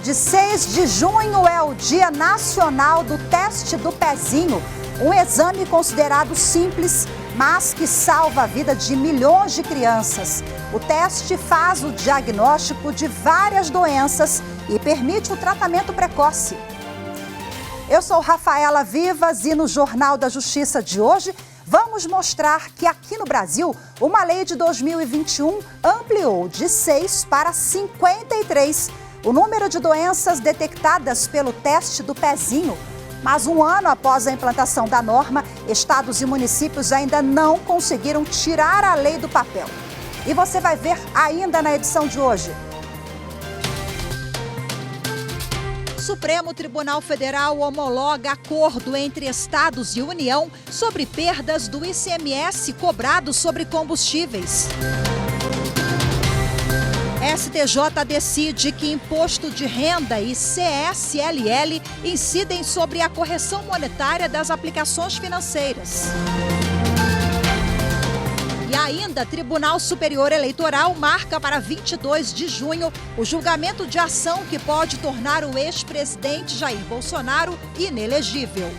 de 6 de junho é o Dia Nacional do Teste do Pezinho, um exame considerado simples, mas que salva a vida de milhões de crianças. O teste faz o diagnóstico de várias doenças e permite o tratamento precoce. Eu sou Rafaela Vivas e no Jornal da Justiça de hoje vamos mostrar que aqui no Brasil, uma lei de 2021 ampliou de 6 para 53 o número de doenças detectadas pelo teste do pezinho. Mas um ano após a implantação da norma, estados e municípios ainda não conseguiram tirar a lei do papel. E você vai ver ainda na edição de hoje. O Supremo Tribunal Federal homologa acordo entre estados e União sobre perdas do ICMS cobrado sobre combustíveis. STJ decide que imposto de renda e CSLL incidem sobre a correção monetária das aplicações financeiras. E ainda, Tribunal Superior Eleitoral marca para 22 de junho o julgamento de ação que pode tornar o ex-presidente Jair Bolsonaro inelegível.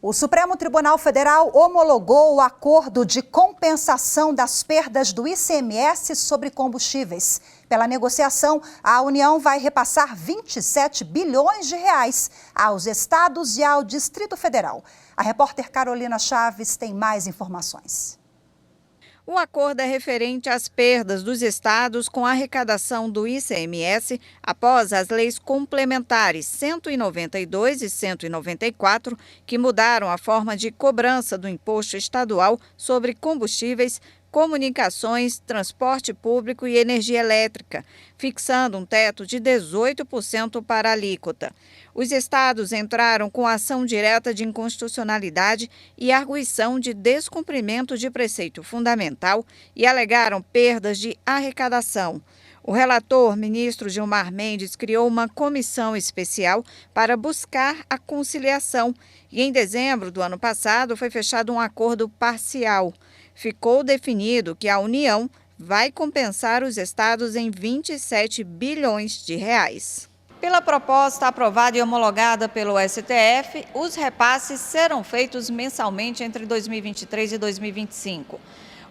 O Supremo Tribunal Federal homologou o acordo de compensação das perdas do ICMS sobre combustíveis. Pela negociação, a União vai repassar 27 bilhões de reais aos estados e ao Distrito Federal. A repórter Carolina Chaves tem mais informações. O acordo é referente às perdas dos estados com a arrecadação do ICMS após as leis complementares 192 e 194, que mudaram a forma de cobrança do imposto estadual sobre combustíveis, comunicações, transporte público e energia elétrica, fixando um teto de 18% para a alíquota. Os estados entraram com ação direta de inconstitucionalidade e arguição de descumprimento de preceito fundamental e alegaram perdas de arrecadação. O relator, ministro Gilmar Mendes, criou uma comissão especial para buscar a conciliação e, em dezembro do ano passado, foi fechado um acordo parcial. Ficou definido que a União vai compensar os estados em 27 bilhões de reais. Pela proposta aprovada e homologada pelo STF, os repasses serão feitos mensalmente entre 2023 e 2025.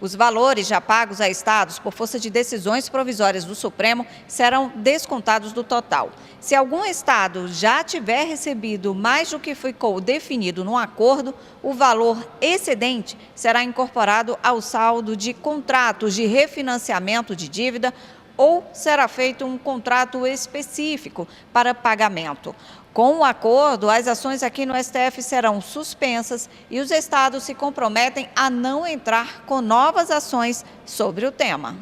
Os valores já pagos a estados por força de decisões provisórias do Supremo serão descontados do total. Se algum estado já tiver recebido mais do que ficou definido no acordo, o valor excedente será incorporado ao saldo de contratos de refinanciamento de dívida ou será feito um contrato específico para pagamento. Com o acordo, as ações aqui no STF serão suspensas e os estados se comprometem a não entrar com novas ações sobre o tema.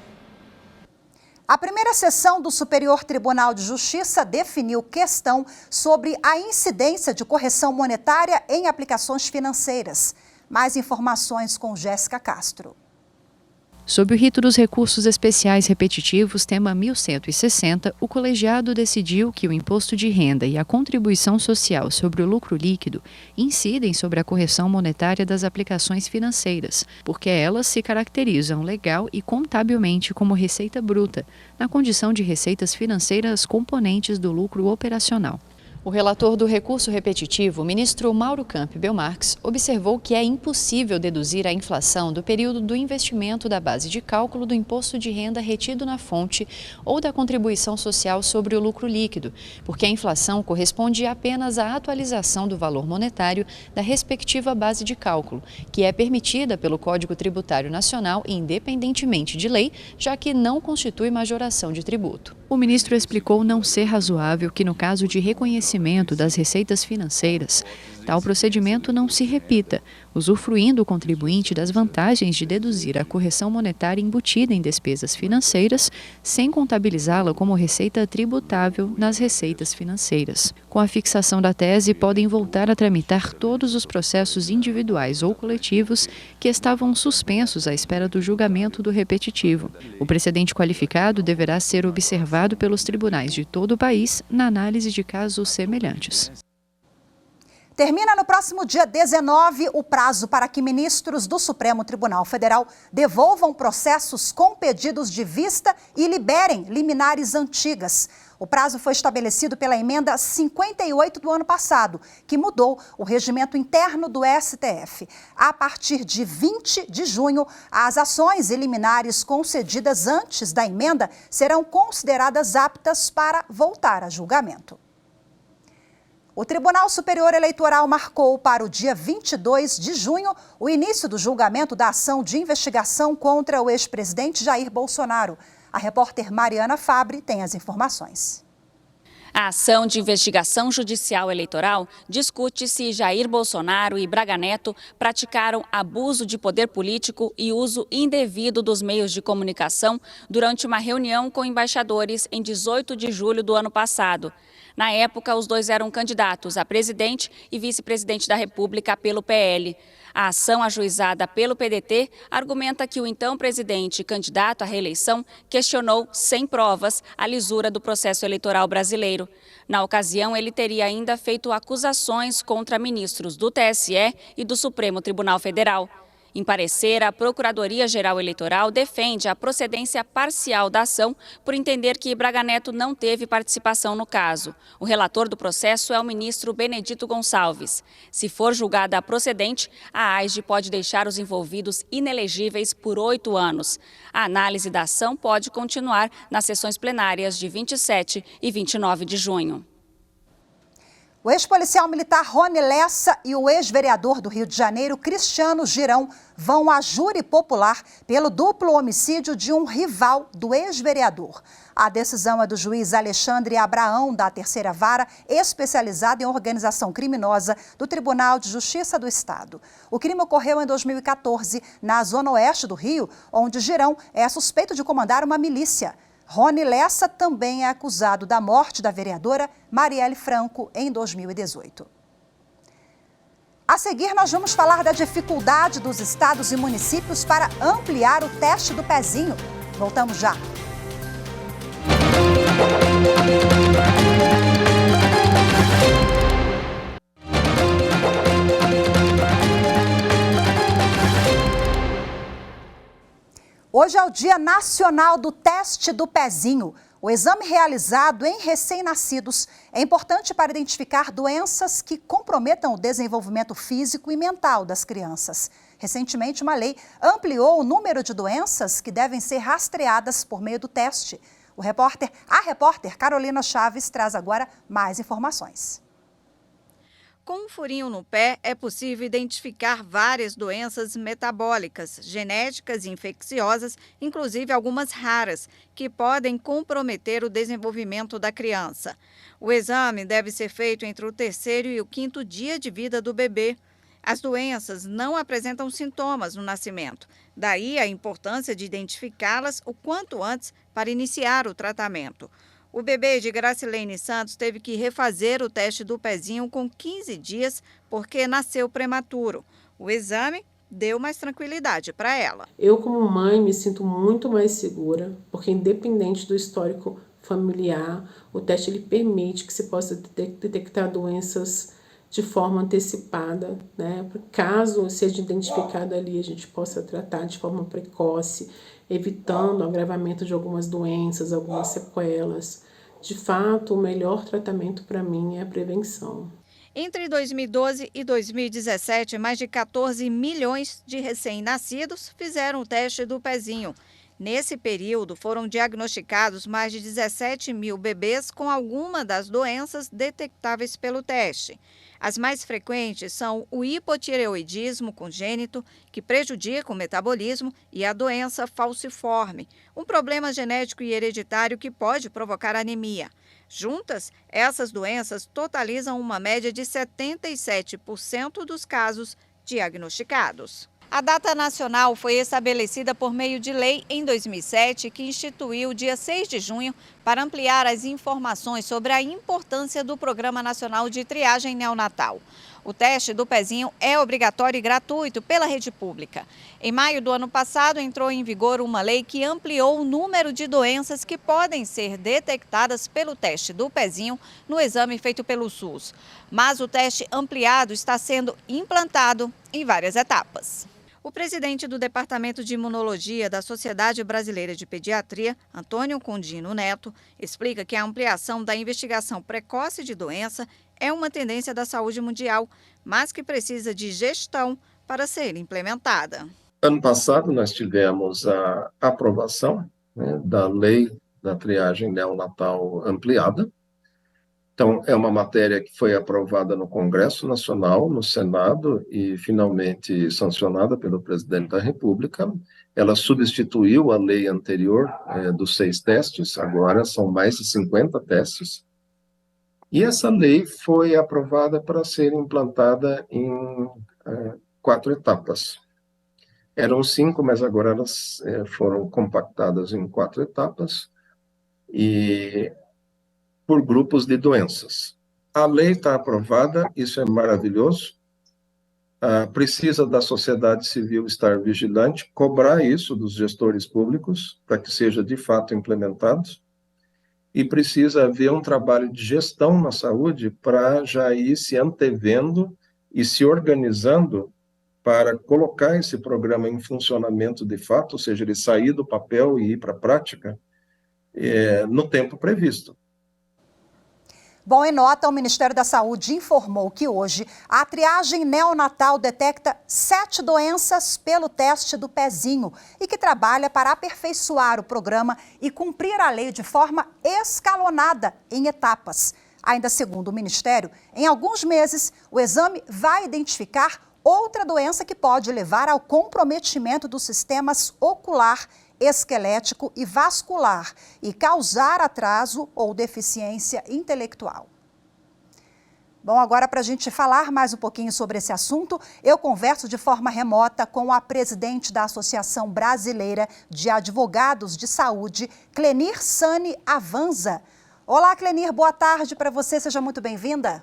A primeira sessão do Superior Tribunal de Justiça definiu questão sobre a incidência de correção monetária em aplicações financeiras. Mais informações com Jéssica Castro. Sob o rito dos recursos especiais repetitivos, tema 1160, o colegiado decidiu que o imposto de renda e a contribuição social sobre o lucro líquido incidem sobre a correção monetária das aplicações financeiras, porque elas se caracterizam legal e contabilmente como receita bruta, na condição de receitas financeiras componentes do lucro operacional. O relator do recurso repetitivo, o ministro Mauro Campi Belmarx, observou que é impossível deduzir a inflação do período do investimento da base de cálculo do imposto de renda retido na fonte ou da contribuição social sobre o lucro líquido, porque a inflação corresponde apenas à atualização do valor monetário da respectiva base de cálculo, que é permitida pelo Código Tributário Nacional independentemente de lei, já que não constitui majoração de tributo. O ministro explicou não ser razoável que, no caso de reconhecimento das receitas financeiras, tal procedimento não se repita, usufruindo o contribuinte das vantagens de deduzir a correção monetária embutida em despesas financeiras, sem contabilizá-la como receita tributável nas receitas financeiras. Com a fixação da tese, podem voltar a tramitar todos os processos individuais ou coletivos que estavam suspensos à espera do julgamento do repetitivo. O precedente qualificado deverá ser observado pelos tribunais de todo o país na análise de casos semelhantes. Termina no próximo dia 19 o prazo para que ministros do Supremo Tribunal Federal devolvam processos com pedidos de vista e liberem liminares antigas. O prazo foi estabelecido pela emenda 58 do ano passado, que mudou o regimento interno do STF. A partir de 20 de junho, as ações liminares concedidas antes da emenda serão consideradas aptas para voltar a julgamento. O Tribunal Superior Eleitoral marcou para o dia 22 de junho o início do julgamento da ação de investigação contra o ex-presidente Jair Bolsonaro. A repórter Mariana Fabre tem as informações. A ação de investigação judicial eleitoral discute se Jair Bolsonaro e Braga Neto praticaram abuso de poder político e uso indevido dos meios de comunicação durante uma reunião com embaixadores em 18 de julho do ano passado. Na época, os dois eram candidatos a presidente e vice-presidente da República pelo PL. A ação ajuizada pelo PDT argumenta que o então presidente, candidato à reeleição, questionou, sem provas, a lisura do processo eleitoral brasileiro. Na ocasião, ele teria ainda feito acusações contra ministros do TSE e do Supremo Tribunal Federal. Em parecer, a Procuradoria-Geral Eleitoral defende a procedência parcial da ação por entender que Braga Neto não teve participação no caso. O relator do processo é o ministro Benedito Gonçalves. Se for julgada procedente, a AIGE pode deixar os envolvidos inelegíveis por 8 anos. A análise da ação pode continuar nas sessões plenárias de 27 e 29 de junho. O ex-policial militar Rony Lessa e o ex-vereador do Rio de Janeiro, Cristiano Girão, vão a júri popular pelo duplo homicídio de um rival do ex-vereador. A decisão é do juiz Alexandre Abraão, da Terceira Vara, especializado em organização criminosa do Tribunal de Justiça do Estado. O crime ocorreu em 2014, na zona oeste do Rio, onde Girão é suspeito de comandar uma milícia. Rony Lessa também é acusado da morte da vereadora Marielle Franco em 2018. A seguir, nós vamos falar da dificuldade dos estados e municípios para ampliar o teste do pezinho. Voltamos já. Hoje é o Dia Nacional do Teste do Pezinho. O exame realizado em recém-nascidos é importante para identificar doenças que comprometam o desenvolvimento físico e mental das crianças. Recentemente, uma lei ampliou o número de doenças que devem ser rastreadas por meio do teste. A repórter Carolina Chaves traz agora mais informações. Com um furinho no pé, é possível identificar várias doenças metabólicas, genéticas e infecciosas, inclusive algumas raras, que podem comprometer o desenvolvimento da criança. O exame deve ser feito entre o 3º e o 5º dia de vida do bebê. As doenças não apresentam sintomas no nascimento, daí a importância de identificá-las o quanto antes para iniciar o tratamento. O bebê de Gracilene Santos teve que refazer o teste do pezinho com 15 dias porque nasceu prematuro. O exame deu mais tranquilidade para ela. Eu, como mãe, me sinto muito mais segura, porque independente do histórico familiar, o teste ele permite que se possa detectar doenças de forma antecipada, né? Caso seja identificado ali, a gente possa tratar de forma precoce, evitando o agravamento de algumas doenças, algumas sequelas. De fato, o melhor tratamento para mim é a prevenção. Entre 2012 e 2017, mais de 14 milhões de recém-nascidos fizeram o teste do pezinho. Nesse período, foram diagnosticados mais de 17 mil bebês com alguma das doenças detectáveis pelo teste. As mais frequentes são o hipotireoidismo congênito, que prejudica o metabolismo, e a doença falciforme, um problema genético e hereditário que pode provocar anemia. Juntas, essas doenças totalizam uma média de 77% dos casos diagnosticados. A data nacional foi estabelecida por meio de lei em 2007, que instituiu o dia 6 de junho para ampliar as informações sobre a importância do Programa Nacional de Triagem Neonatal. O teste do pezinho é obrigatório e gratuito pela rede pública. Em maio do ano passado, entrou em vigor uma lei que ampliou o número de doenças que podem ser detectadas pelo teste do pezinho no exame feito pelo SUS. Mas o teste ampliado está sendo implantado em várias etapas. O presidente do Departamento de Imunologia da Sociedade Brasileira de Pediatria, Antônio Condino Neto, explica que a ampliação da investigação precoce de doença é uma tendência da saúde mundial, mas que precisa de gestão para ser implementada. Ano passado, nós tivemos a aprovação, né, da lei da triagem neonatal ampliada. Então, é uma matéria que foi aprovada no Congresso Nacional, no Senado e finalmente sancionada pelo presidente da República. Ela substituiu a lei anterior dos 6 testes, agora são mais de 50 testes. E essa lei foi aprovada para ser implantada em 4 etapas. Eram 5, mas agora elas foram compactadas em 4 etapas. E por grupos de doenças. A lei está aprovada, isso é maravilhoso. Precisa da sociedade civil estar vigilante, cobrar isso dos gestores públicos, para que seja de fato implementado. E precisa haver um trabalho de gestão na saúde para já ir se antevendo e se organizando para colocar esse programa em funcionamento de fato, ou seja, ele sair do papel e ir para a prática, no tempo previsto. Bom, em nota, o Ministério da Saúde informou que hoje a triagem neonatal detecta 7 doenças pelo teste do pezinho e que trabalha para aperfeiçoar o programa e cumprir a lei de forma escalonada em etapas. Ainda segundo o Ministério, em alguns meses, o exame vai identificar outra doença que pode levar ao comprometimento dos sistemas ocular, esquelético e vascular e causar atraso ou deficiência intelectual. Bom, agora para a gente falar mais um pouquinho sobre esse assunto, eu converso de forma remota com a presidente da Associação Brasileira de Advogados de Saúde, Clenir Sani Avanza. Olá, Clenir, boa tarde para você, seja muito bem-vinda.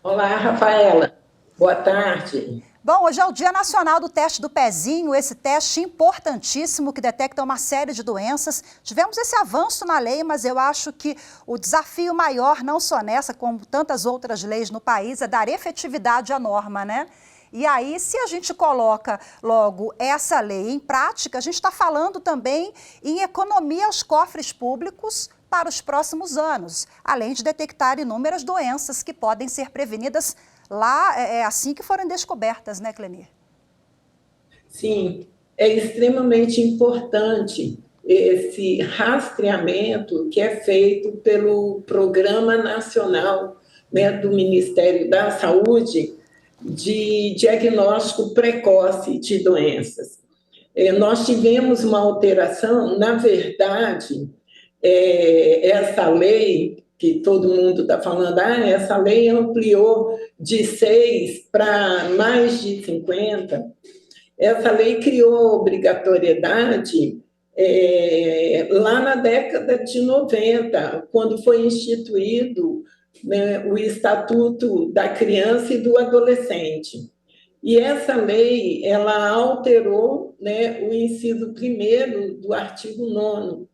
Olá, Rafaela, boa tarde. Bom, hoje é o Dia Nacional do Teste do Pezinho, esse teste importantíssimo que detecta uma série de doenças. Tivemos esse avanço na lei, mas eu acho que o desafio maior, não só nessa, como tantas outras leis no país, é dar efetividade à norma, né? E aí, se a gente coloca logo essa lei em prática, a gente está falando também em economia aos cofres públicos para os próximos anos, além de detectar inúmeras doenças que podem ser prevenidas lá, assim que forem descobertas, né, Clenir? Sim, é extremamente importante esse rastreamento que é feito pelo Programa Nacional, né, do Ministério da Saúde de diagnóstico precoce de doenças. Nós tivemos uma alteração, na verdade, essa lei que todo mundo está falando, essa lei ampliou de 6 para mais de 50. Essa lei criou obrigatoriedade lá na década de 90, quando foi instituído, né, o Estatuto da Criança e do Adolescente. E essa lei, ela alterou, né, o inciso 1º do artigo 9º,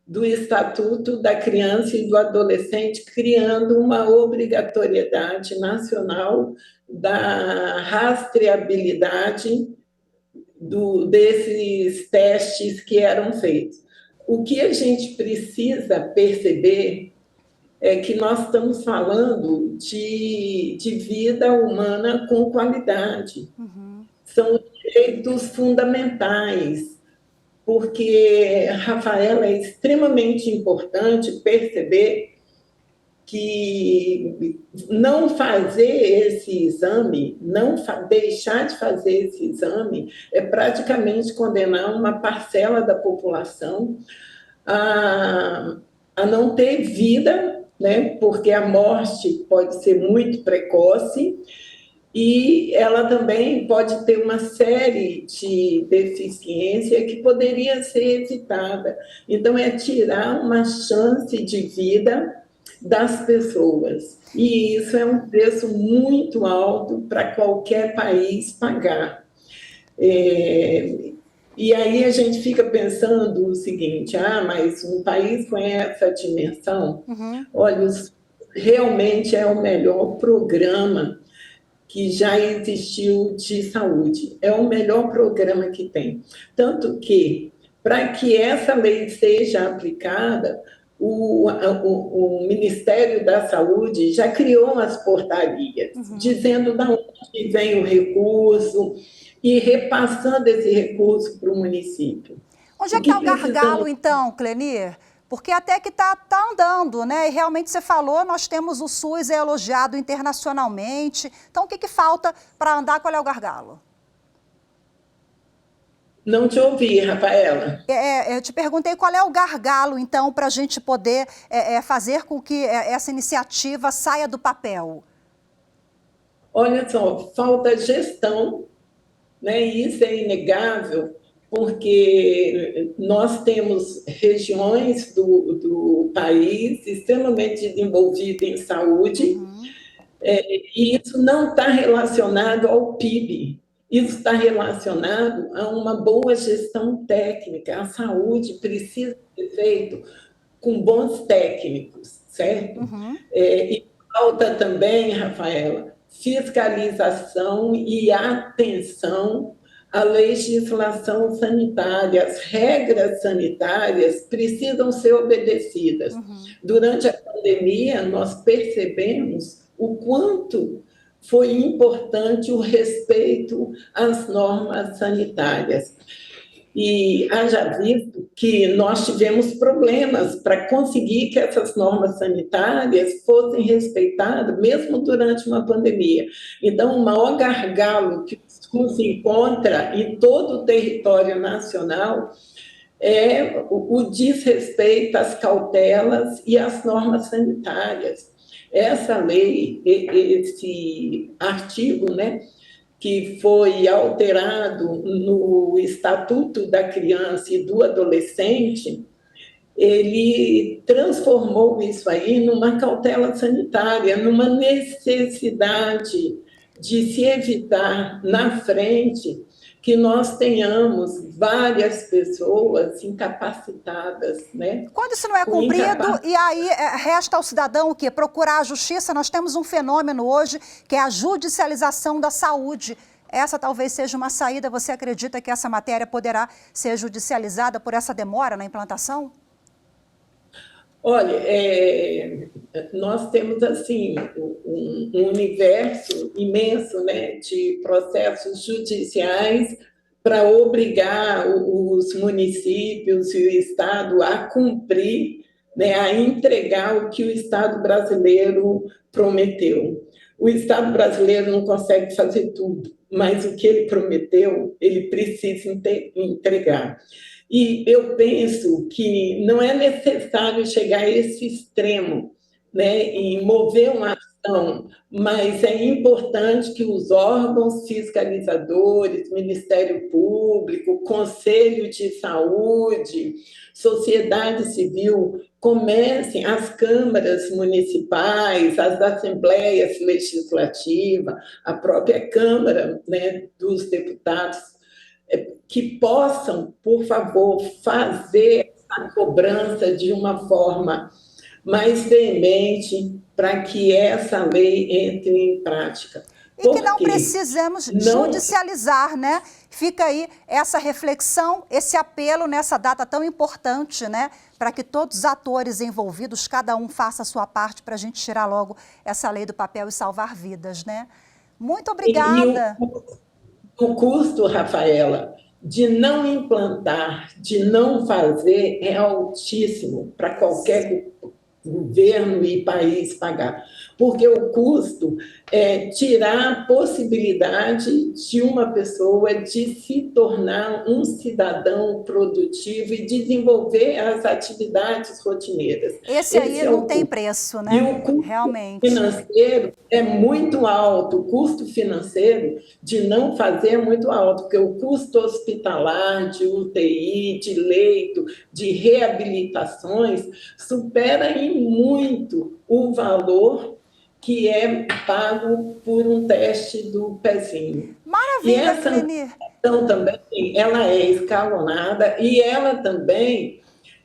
do Estatuto da Criança e do Adolescente, criando uma obrigatoriedade nacional da rastreabilidade desses testes que eram feitos. O que a gente precisa perceber é que nós estamos falando de vida humana com qualidade. São direitos fundamentais, porque, Rafaela, é extremamente importante perceber que não fazer esse exame, deixar de fazer esse exame, é praticamente condenar uma parcela da população a não ter vida, né? Porque a morte pode ser muito precoce, e ela também pode ter uma série de deficiências que poderia ser evitada. Então, é tirar uma chance de vida das pessoas. E isso é um preço muito alto para qualquer país pagar. E aí a gente fica pensando o seguinte, mas um país com essa dimensão, olha, realmente é o melhor programa que já existiu de saúde. É o melhor programa que tem. Tanto que, para que essa lei seja aplicada, o Ministério da Saúde já criou as portarias, dizendo de onde vem o recurso e repassando esse recurso para o município. Onde é que está o gargalo, então, Clenir? Porque até que está andando, né? E realmente você falou, nós temos o SUS elogiado internacionalmente. Então, o que falta para andar? Qual é o gargalo? Não te ouvi, Rafaela. Eu te perguntei qual é o gargalo, então, para a gente poder fazer com que essa iniciativa saia do papel. Olha só, falta gestão, né? E isso é inegável, porque nós temos regiões do país extremamente desenvolvidas em saúde, e isso não está relacionado ao PIB, isso está relacionado a uma boa gestão técnica. A saúde precisa ser feita com bons técnicos, certo? E falta também, Rafaela, fiscalização e atenção à legislação sanitária. As regras sanitárias precisam ser obedecidas. Durante a pandemia, nós percebemos o quanto foi importante o respeito às normas sanitárias. E haja visto que nós tivemos problemas para conseguir que essas normas sanitárias fossem respeitadas, mesmo durante uma pandemia. Então, o maior gargalo que o SUS encontra em todo o território nacional é o desrespeito às cautelas e às normas sanitárias. Essa lei, esse artigo, né, que foi alterado no Estatuto da Criança e do Adolescente, ele transformou isso aí numa cautela sanitária, numa necessidade de se evitar na frente que nós tenhamos várias pessoas incapacitadas, né? Quando isso não é cumprido, e aí resta ao cidadão o quê? Procurar a justiça. Nós temos um fenômeno hoje que é a judicialização da saúde. Essa talvez seja uma saída. Você acredita que essa matéria poderá ser judicializada por essa demora na implantação? Olha, nós temos assim um universo imenso, né, de processos judiciais para obrigar os municípios e o Estado a cumprir, né, a entregar o que o Estado brasileiro prometeu. O Estado brasileiro não consegue fazer tudo, mas o que ele prometeu, ele precisa entregar. E eu penso que não é necessário chegar a esse extremo, né, em mover uma ação, mas é importante que os órgãos fiscalizadores, Ministério Público, Conselho de Saúde, sociedade civil, comecem, as câmaras municipais, as assembleias legislativas, a própria Câmara, né, dos Deputados, que possam, por favor, fazer a cobrança de uma forma mais veemente para que essa lei entre em prática. E que não precisamos judicializar, né? Fica aí essa reflexão, esse apelo nessa data tão importante, né? Para que todos os atores envolvidos, cada um faça a sua parte para a gente tirar logo essa lei do papel e salvar vidas, né? Muito obrigada. O custo, Rafaela, de não implantar, de não fazer, é altíssimo para qualquer governo e país pagar, porque o custo é tirar a possibilidade de uma pessoa de se tornar um cidadão produtivo e desenvolver as atividades rotineiras. Esse aí não tem preço, né? E o custo financeiro é muito alto, o custo financeiro de não fazer é muito alto, porque o custo hospitalar, de UTI, de leito, de reabilitações, supera em diminui muito o valor que é pago por um teste do pezinho. Maravilha, e essa Cleni. Então, também, ela é escalonada e ela também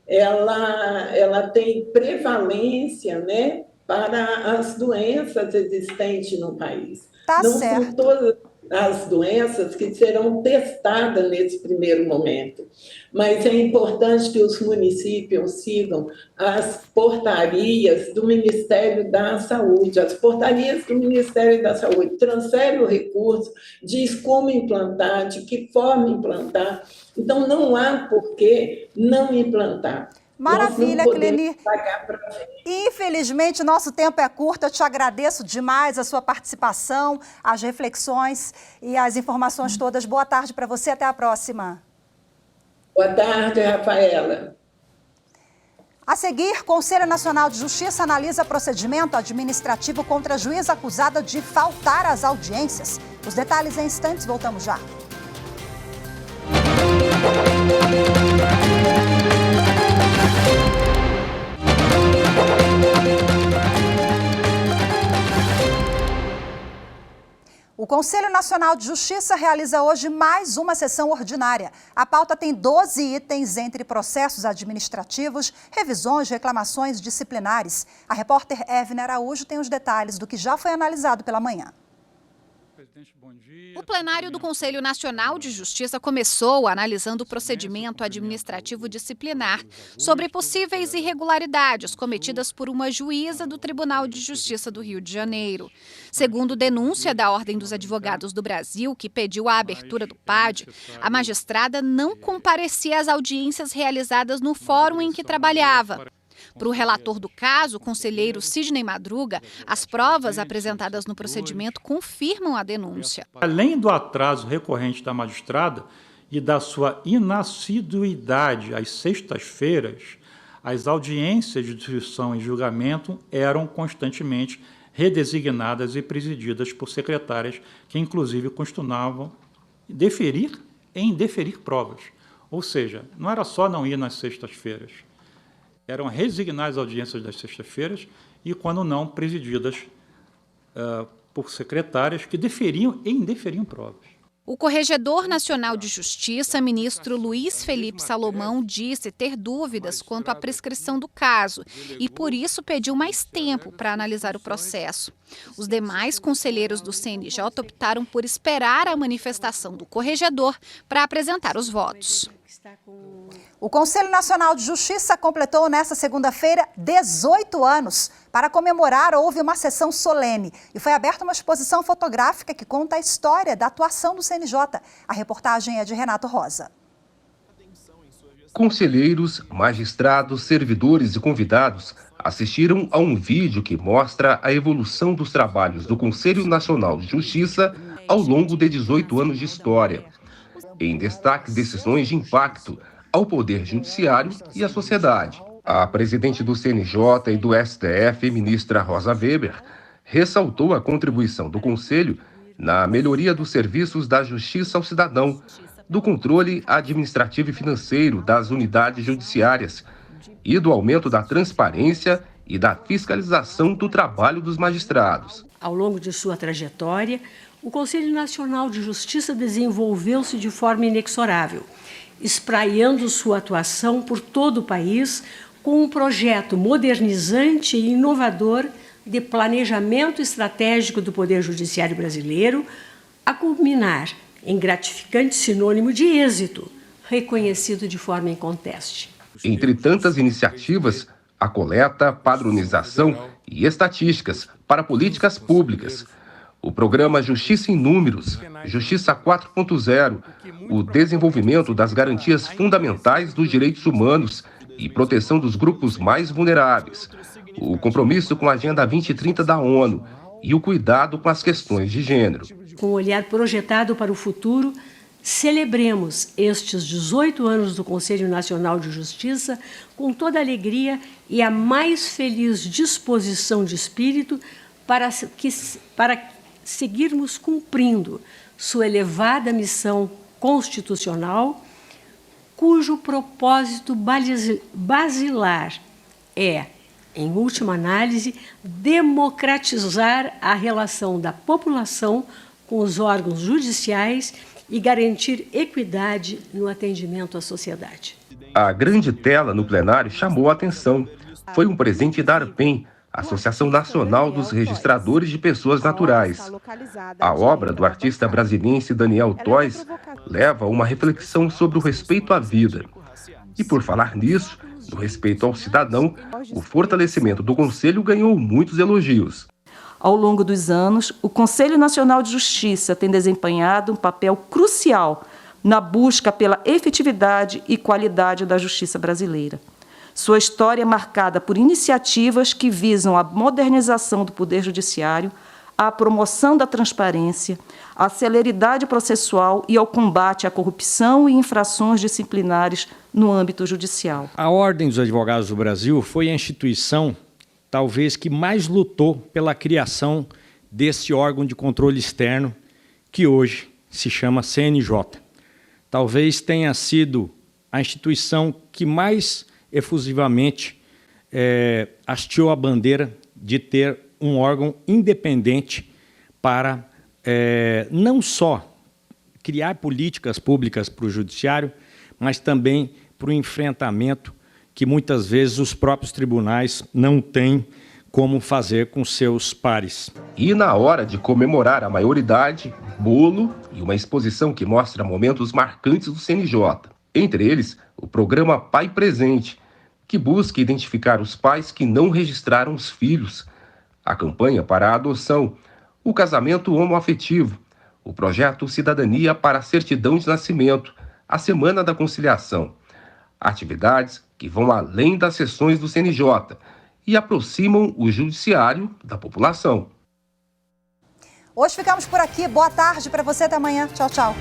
ela tem prevalência, né, para as doenças existentes no país. Tá Não certo. são todas as doenças que serão testadas nesse primeiro momento, mas é importante que os municípios sigam as portarias do Ministério da Saúde. As portarias do Ministério da Saúde transferem o recurso, diz como implantar, de que forma implantar. Então, não há por que não implantar. Maravilha, Cleni. Pagar para Infelizmente, nosso tempo é curto. Eu te agradeço demais a sua participação, as reflexões e as informações todas. Boa tarde para você. Até a próxima. Boa tarde, Rafaela. A seguir, Conselho Nacional de Justiça analisa procedimento administrativo contra juiz acusada de faltar às audiências. Os detalhes em instantes, voltamos já. O Conselho Nacional de Justiça realiza hoje mais uma sessão ordinária. A pauta tem 12 itens entre processos administrativos, revisões, reclamações disciplinares. A repórter Evne Araújo tem os detalhes do que já foi analisado pela manhã. O plenário do Conselho Nacional de Justiça começou analisando o procedimento administrativo disciplinar sobre possíveis irregularidades cometidas por uma juíza do Tribunal de Justiça do Rio de Janeiro. Segundo denúncia da Ordem dos Advogados do Brasil, que pediu a abertura do PAD, a magistrada não comparecia às audiências realizadas no fórum em que trabalhava. Para o relator do caso, o conselheiro Sidney Madruga, as provas apresentadas no procedimento confirmam a denúncia. Além do atraso recorrente da magistrada e da sua inassiduidade às sextas-feiras, as audiências de instrução e julgamento eram constantemente redesignadas e presididas por secretárias que, inclusive, costumavam indeferir provas. Ou seja, não era só não ir nas sextas-feiras. Eram resignadas as audiências das sextas-feiras e, quando não, presididas por secretárias que indeferiam provas. O Corregedor Nacional de Justiça, ministro Luiz Felipe Salomão, disse ter dúvidas quanto à prescrição do caso e, por isso, pediu mais tempo para analisar o processo. Os demais conselheiros do CNJ optaram por esperar a manifestação do corregedor para apresentar os votos. O Conselho Nacional de Justiça completou nesta segunda-feira 18 anos. Para comemorar, houve uma sessão solene e foi aberta uma exposição fotográfica que conta a história da atuação do CNJ. A reportagem é de Renato Rosa. Conselheiros, magistrados, servidores e convidados assistiram a um vídeo que mostra a evolução dos trabalhos do Conselho Nacional de Justiça ao longo de 18 anos de história. Em destaque, decisões de impacto ao Poder Judiciário e à sociedade. A presidente do CNJ e do STF, ministra Rosa Weber, ressaltou a contribuição do Conselho na melhoria dos serviços da justiça ao cidadão, do controle administrativo e financeiro das unidades judiciárias e do aumento da transparência e da fiscalização do trabalho dos magistrados. Ao longo de sua trajetória, o Conselho Nacional de Justiça desenvolveu-se de forma inexorável, espraiando sua atuação por todo o país com um projeto modernizante e inovador de planejamento estratégico do Poder Judiciário brasileiro, a culminar em gratificante sinônimo de êxito, reconhecido de forma inconteste. Entre tantas iniciativas, a coleta, padronização e estatísticas para políticas públicas, o programa Justiça em Números, Justiça 4.0, o desenvolvimento das garantias fundamentais dos direitos humanos e proteção dos grupos mais vulneráveis, o compromisso com a Agenda 2030 da ONU e o cuidado com as questões de gênero. Com o olhar projetado para o futuro, celebremos estes 18 anos do Conselho Nacional de Justiça com toda a alegria e a mais feliz disposição de espírito para seguirmos cumprindo sua elevada missão constitucional, cujo propósito basilar é Em última análise, democratizar a relação da população com os órgãos judiciais e garantir equidade no atendimento à sociedade. A grande tela no plenário chamou a atenção. Foi um presente da ARPEN, Associação Nacional dos Registradores de Pessoas Naturais. A obra do artista brasiliense Daniel Toys leva a uma reflexão sobre o respeito à vida. E por falar nisso, no respeito ao cidadão, o fortalecimento do Conselho ganhou muitos elogios. Ao longo dos anos, o Conselho Nacional de Justiça tem desempenhado um papel crucial na busca pela efetividade e qualidade da justiça brasileira. Sua história é marcada por iniciativas que visam a modernização do Poder Judiciário, a promoção da transparência, a celeridade processual e ao combate à corrupção e infrações disciplinares no âmbito judicial. A Ordem dos Advogados do Brasil foi a instituição, talvez, que mais lutou pela criação desse órgão de controle externo, que hoje se chama CNJ. Talvez tenha sido a instituição que mais efusivamente hasteou a bandeira de ter um órgão independente para não só criar políticas públicas para o judiciário, mas também para o enfrentamento que muitas vezes os próprios tribunais não têm como fazer com seus pares. E na hora de comemorar a maioridade, bolo e uma exposição que mostra momentos marcantes do CNJ. Entre eles, o programa Pai Presente, que busca identificar os pais que não registraram os filhos, a campanha para a adoção, o casamento homoafetivo, o projeto Cidadania para a Certidão de Nascimento, a Semana da Conciliação. Atividades que vão além das sessões do CNJ e aproximam o judiciário da população. Hoje ficamos por aqui. Boa tarde para você. Até amanhã. Tchau, tchau.